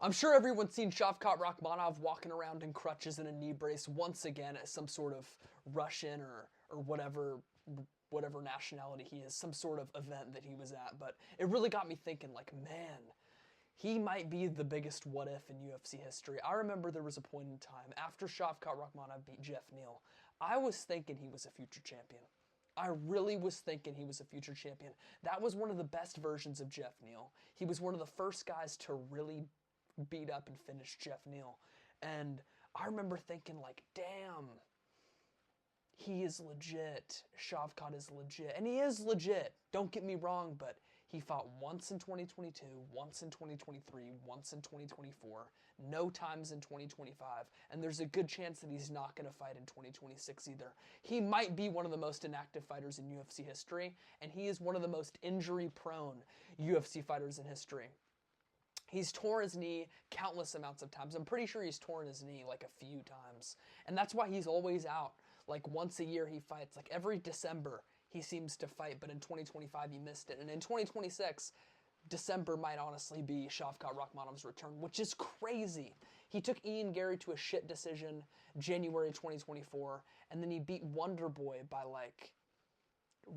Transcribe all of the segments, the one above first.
I'm sure everyone's seen Shavkat Rahkmonov walking around in crutches and a knee brace once again at some sort of Russian or whatever nationality he is, some sort of event that he was at. But it really got me thinking, like, man, he might be the biggest what if in UFC history. I remember there was a point in time after Shavkat Rahkmonov beat Jeff Neal, I was thinking he was a future champion. I really was thinking he was a future champion. That was one of the best versions of Jeff Neal. He was one of the first guys to really beat up and finish Jeff Neal. And I remember thinking, like, damn, he is legit. Shavkat is legit. And he is legit. Don't get me wrong, but he fought once in 2022, once in 2023, once in 2024, no times in 2025, and there's a good chance that he's not going to fight in 2026 either. He might be one of the most inactive fighters in UFC history, and he is one of the most injury-prone UFC fighters in history. He's torn his knee countless amounts of times. I'm pretty sure he's torn his knee like a few times, and that's why he's always out. Like once a year he fights, like every December he seems to fight, but in 2025 he missed it. And in 2026, December might honestly be Shavkat Rahkmonov's return, which is crazy. He took Ian Gary to a shit decision January 2024, and then he beat Wonderboy by like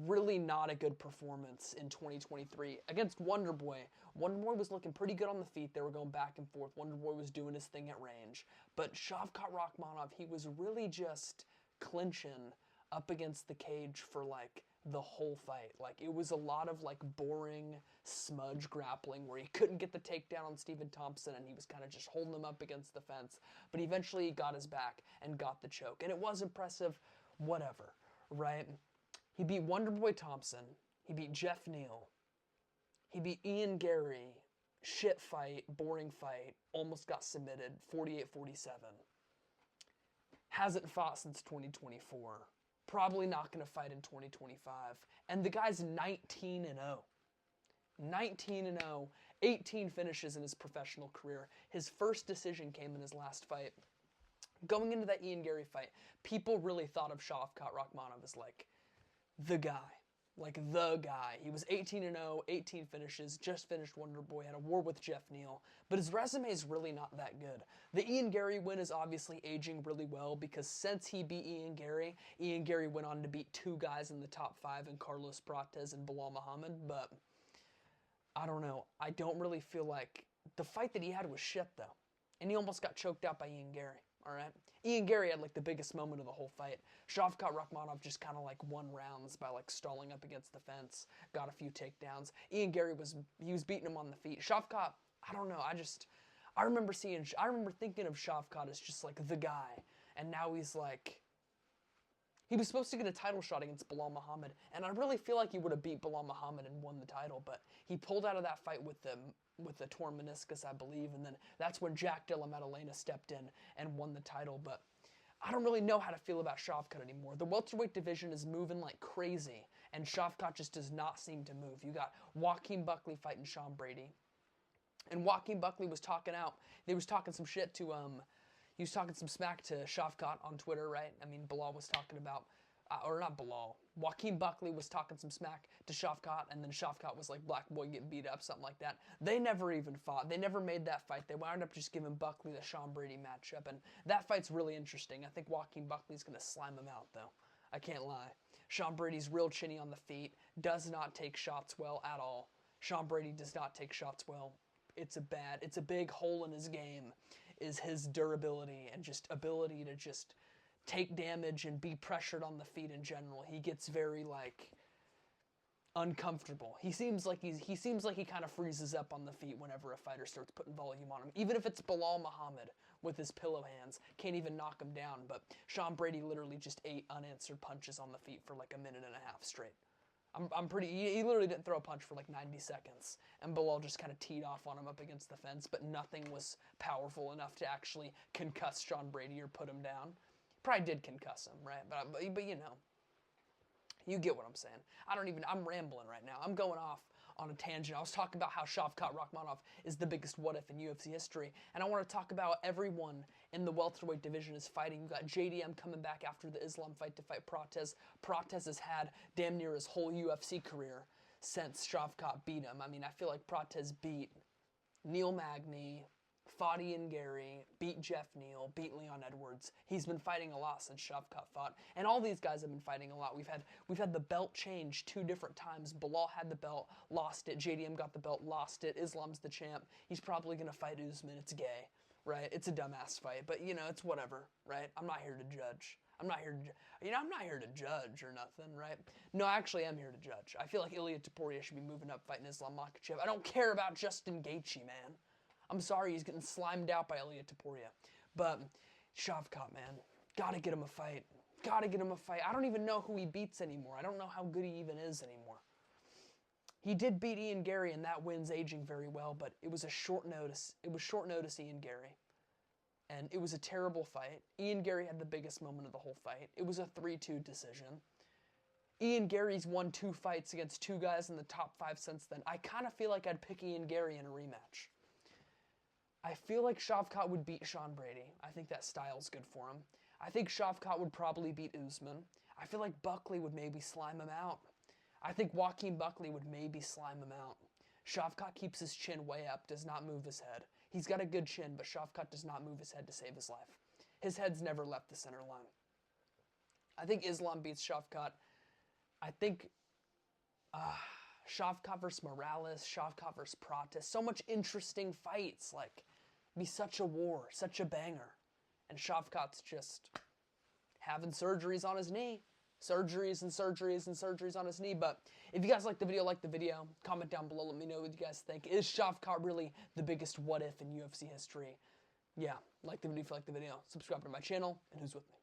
really not a good performance in 2023 against Wonderboy. Wonderboy was looking pretty good on the feet. They were going back and forth. Wonderboy was doing his thing at range. But Shavkat Rahkmonov, he was really just clinching up against the cage for like the whole fight. Like it was a lot of like boring smudge grappling where he couldn't get the takedown on Stephen Thompson and he was kind of just holding him up against the fence. But eventually he got his back and got the choke. And it was impressive, whatever, right? He beat Wonderboy Thompson. He beat Jeff Neal. He beat Ian Gary. Shit fight, boring fight, almost got submitted, 48-47. Hasn't fought since 2024. Probably not going to fight in 2025. And the guy's 19-0. 19-0, 18 finishes in his professional career. His first decision came in his last fight. Going into that Ian Gary fight, people really thought of Shavkat Rahkmonov as like the guy. Like the guy. He was 18-0, 18 finishes, just finished Wonderboy, had a war with Jeff Neal, but his resume is really not that good. The Ian Gary win is obviously aging really well because since he beat Ian Gary went on to beat two guys in the top 5 in Carlos Prates and Bilal Muhammad, but I don't know. I don't really feel like the fight that he had was shit though, and he almost got choked out by Ian Gary. All right. Ian Gary had like the biggest moment of the whole fight. Shavkat Rahkmonov just kind of like won rounds by like stalling up against the fence, got a few takedowns. Ian Gary was beating him on the feet. Shavkat, I don't know. I remember thinking of Shavkat as just like the guy, and now he's like, he was supposed to get a title shot against Bilal Muhammad, and I really feel like he would have beat Bilal Muhammad and won the title, but he pulled out of that fight with the torn meniscus, I believe, and then that's when Jack Della Maddalena stepped in and won the title, but I don't really know how to feel about Shavkat anymore. The welterweight division is moving like crazy, and Shavkat just does not seem to move. You got Joaquin Buckley fighting Sean Brady, and Joaquin Buckley was talking out. He was talking some shit to, he was talking some smack to Shavkat on Twitter, right? I mean, Bilal was talking about, or not Bilal, Joaquin Buckley was talking some smack to Shavkat, and then Shavkat was like, black boy getting beat up, something like that. They never even fought. They never made that fight. They wound up just giving Buckley the Sean Brady matchup, and that fight's really interesting. I think Joaquin Buckley's going to slime him out, though. I can't lie. Sean Brady's real chinny on the feet, does not take shots well at all. Sean Brady does not take shots well. It's a big hole in his game, is his durability and just ability to just take damage and be pressured on the feet in general. He gets very like uncomfortable. He seems like he kind of freezes up on the feet whenever a fighter starts putting volume on him. Even if it's Bilal Muhammad with his pillow hands, can't even knock him down. But Sean Brady literally just ate unanswered punches on the feet for like a minute and a half straight. He literally didn't throw a punch for like 90 seconds, and Bilal just kind of teed off on him up against the fence, but nothing was powerful enough to actually concuss Sean Brady or put him down. Probably did concuss him, right? But you know, you get what I'm saying. I'm rambling right now. I'm going off on a tangent. I was talking about how Shavkat Rahkmonov is the biggest what if in UFC history, and I want to talk about everyone in the welterweight division is fighting. You got JDM coming back after the Islam fight to fight Prates. Prates has had damn near his whole UFC career since Shavkat beat him. I mean, I feel like Prates beat Neil Magny, fought Ian Gary, beat Jeff Neal, beat Leon Edwards. He's been fighting a lot since Shavkat fought, and all these guys have been fighting a lot. We've had the belt change 2 different times. Bilal had the belt, lost it. JDM got the belt, lost it. Islam's the champ. He's probably gonna fight Usman. It's gay, right? It's a dumbass fight, but you know, it's whatever, right? I'm not here to judge. I'm not here to judge or nothing, right? No, I actually am here to judge. I feel like Ilia Topuria should be moving up fighting Islam Makhachev. I don't care about Justin Gaethje, man. I'm sorry he's getting slimed out by Ilia Topuria. But Shavkat, man, gotta get him a fight. Gotta get him a fight. I don't even know who he beats anymore. I don't know how good he even is anymore. He did beat Ian Gary, and that win's aging very well, but it was a short notice. It was short notice Ian Gary. And it was a terrible fight. Ian Gary had the biggest moment of the whole fight. It was a 3-2 decision. Ian Gary's won 2 fights against 2 guys in the top 5 since then. I kind of feel like I'd pick Ian Gary in a rematch. I feel like Shavkat would beat Sean Brady. I think that style's good for him. I think Shavkat would probably beat Usman. I feel like Buckley would maybe slime him out. I think Joaquin Buckley would maybe slime him out. Shavkat keeps his chin way up, does not move his head. He's got a good chin, but Shavkat does not move his head to save his life. His head's never left the center line. I think Islam beats Shavkat. I think Shavkat versus Morales, Shavkat versus Pratis. So much interesting fights. Like, it'd be such a war, such a banger. And Shavkat's just having surgeries on his knee. Surgeries and surgeries and surgeries on his knee. But if you guys like the video. Comment down below. Let me know what you guys think. Is Shavkat really the biggest what if in UFC history? Yeah, like the video if you like the video. Subscribe to my channel. And who's with me?